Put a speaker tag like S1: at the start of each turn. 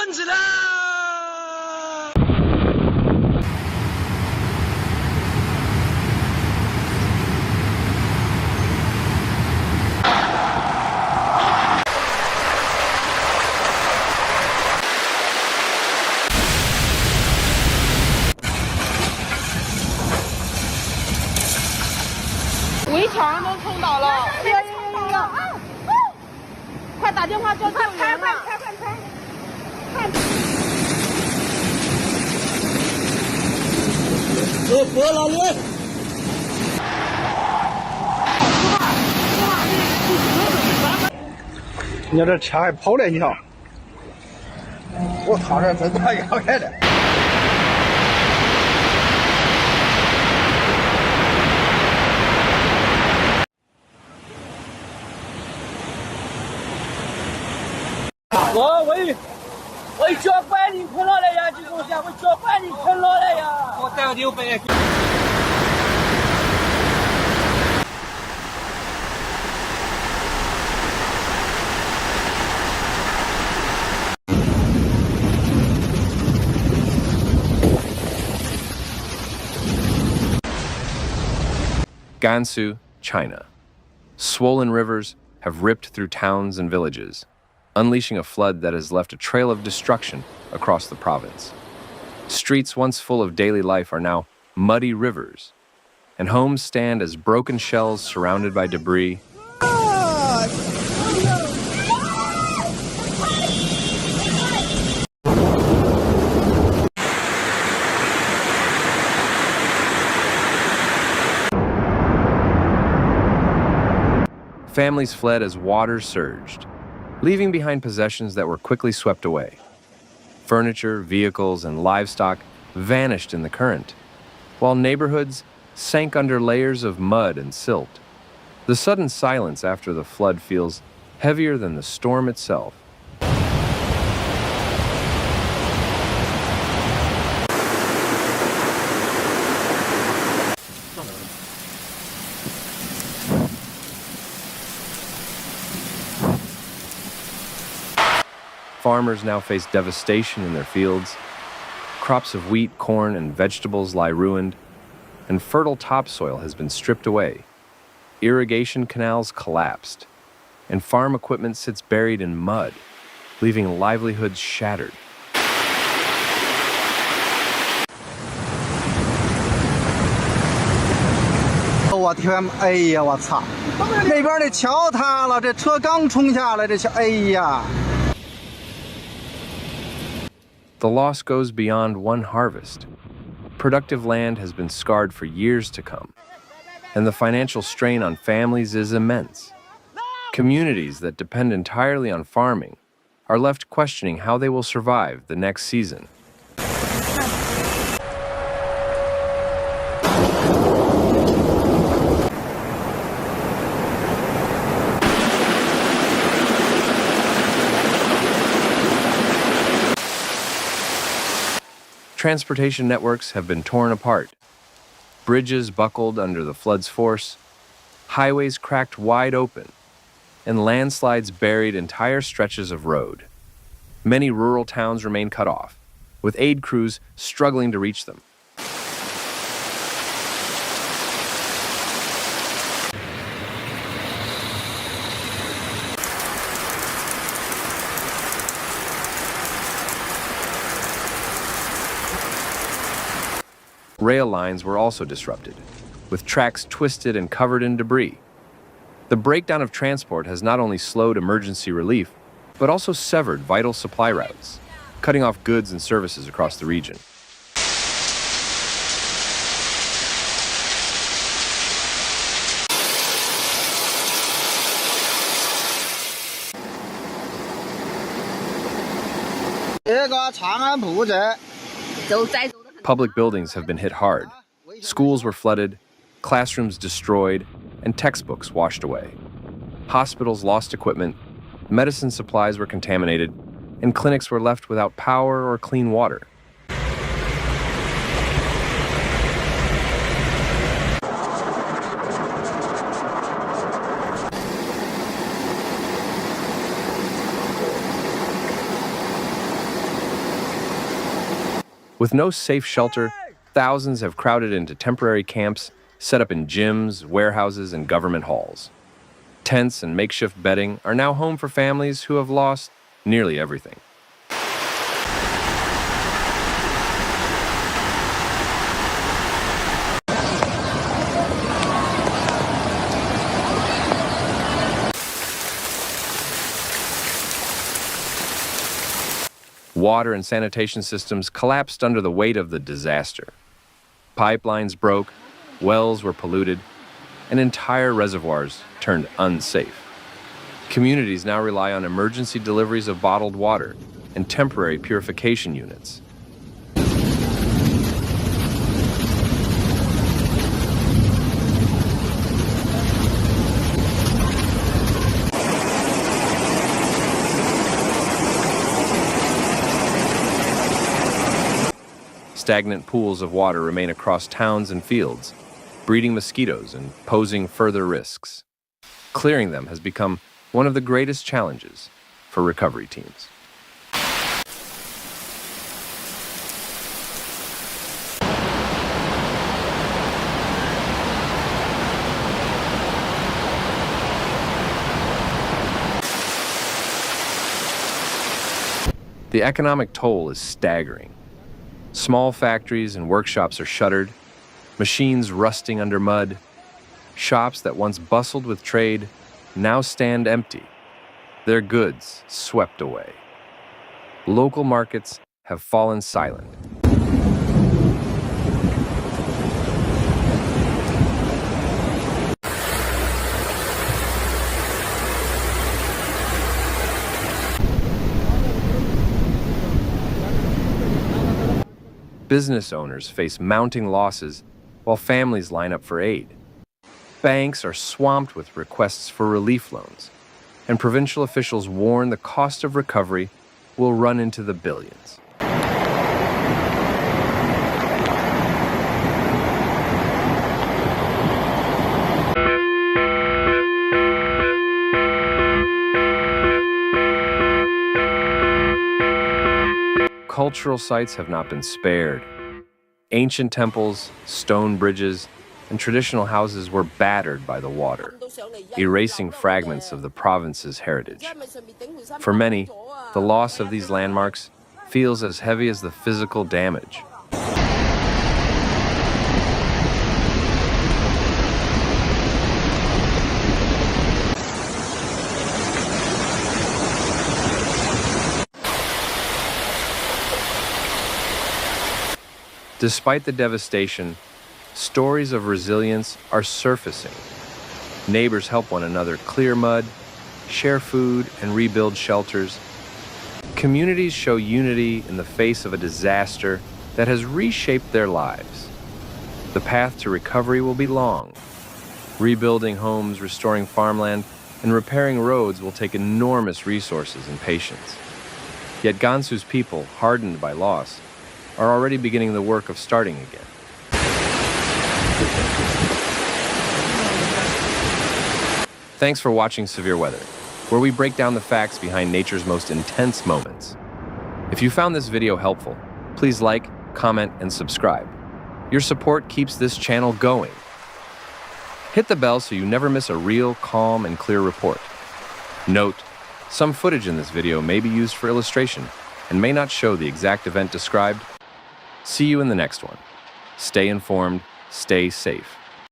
S1: 站起来！
S2: 围墙都冲倒了，快打电话叫救援了！
S1: 别老人！
S3: 你看这车还跑嘞，你看，我操，这真他要开的。
S1: 我脚板你困了来呀！你给我讲，我脚板你困了来呀！我带个牛背。
S4: Gansu, China. Swollen rivers have ripped through towns and villages, unleashing a flood that has left a trail of destruction across the province. Streets once full of daily life are now muddy rivers, and homes stand as broken shells surrounded by debris. Families fled as water surged, leaving behind possessions that were quickly swept away. Furniture, vehicles, and livestock vanished in the current, while neighborhoods sank under layers of mud and silt. The sudden silence after the flood feels heavier than the storm itself. Farmers now face devastation in their fields. Crops of wheat, corn, and vegetables lie ruined, and fertile topsoil has been stripped away. Irrigation canals collapsed, and farm equipment sits buried in mud, leaving livelihoods shattered.
S3: 我天！哎呀，我操！那边的桥塌了，这车刚冲下来，这桥，哎呀！
S4: The loss goes beyond one harvest. Productive land has been scarred for years to come, and the financial strain on families is immense. Communities that depend entirely on farming are left questioning how they will survive the next season. Transportation networks have been torn apart. Bridges buckled under the flood's force, highways cracked wide open, and landslides buried entire stretches of road. Many rural towns remain cut off, with aid crews struggling to reach them. Rail lines were also disrupted, with tracks twisted and covered in debris. The breakdown of transport has not only slowed emergency relief, but also severed vital supply routes, cutting off goods and services across the region. Public buildings have been hit hard. Schools were flooded, classrooms destroyed, and textbooks washed away. Hospitals lost equipment, medicine supplies were contaminated, and clinics were left without power or clean water. With no safe shelter, thousands have crowded into temporary camps set up in gyms, warehouses, and government halls. Tents and makeshift bedding are now home for families who have lost nearly everything. Water and sanitation systems collapsed under the weight of the disaster. Pipelines broke, wells were polluted, and entire reservoirs turned unsafe. Communities now rely on emergency deliveries of bottled water and temporary purification units. Stagnant pools of water remain across towns and fields, breeding mosquitoes and posing further risks. Clearing them has become one of the greatest challenges for recovery teams. The economic toll is staggering. Small factories and workshops are shuttered, machines rusting under mud. Shops that once bustled with trade now stand empty, their goods swept away. Local markets have fallen silent. Business owners face mounting losses while families line up for aid. Banks are swamped with requests for relief loans, and provincial officials warn the cost of recovery will run into the billions. Cultural sites have not been spared. Ancient temples, stone bridges, and traditional houses were battered by the water, erasing fragments of the province's heritage. For many, the loss of these landmarks feels as heavy as the physical damage. Despite the devastation, stories of resilience are surfacing. Neighbors help one another clear mud, share food, and rebuild shelters. Communities show unity in the face of a disaster that has reshaped their lives. The path to recovery will be long. Rebuilding homes, restoring farmland, and repairing roads will take enormous resources and patience. Yet Gansu's people, hardened by loss, are already beginning the work of starting again. Thanks for watching Severe Weather, where we break down the facts behind nature's most intense moments. If you found this video helpful, please like, comment, and subscribe. Your support keeps this channel going. Hit the bell so you never miss a real, calm, and clear report. Note, some footage in this video may be used for illustration and may not show the exact event described. See you in the next one. Stay informed, stay safe.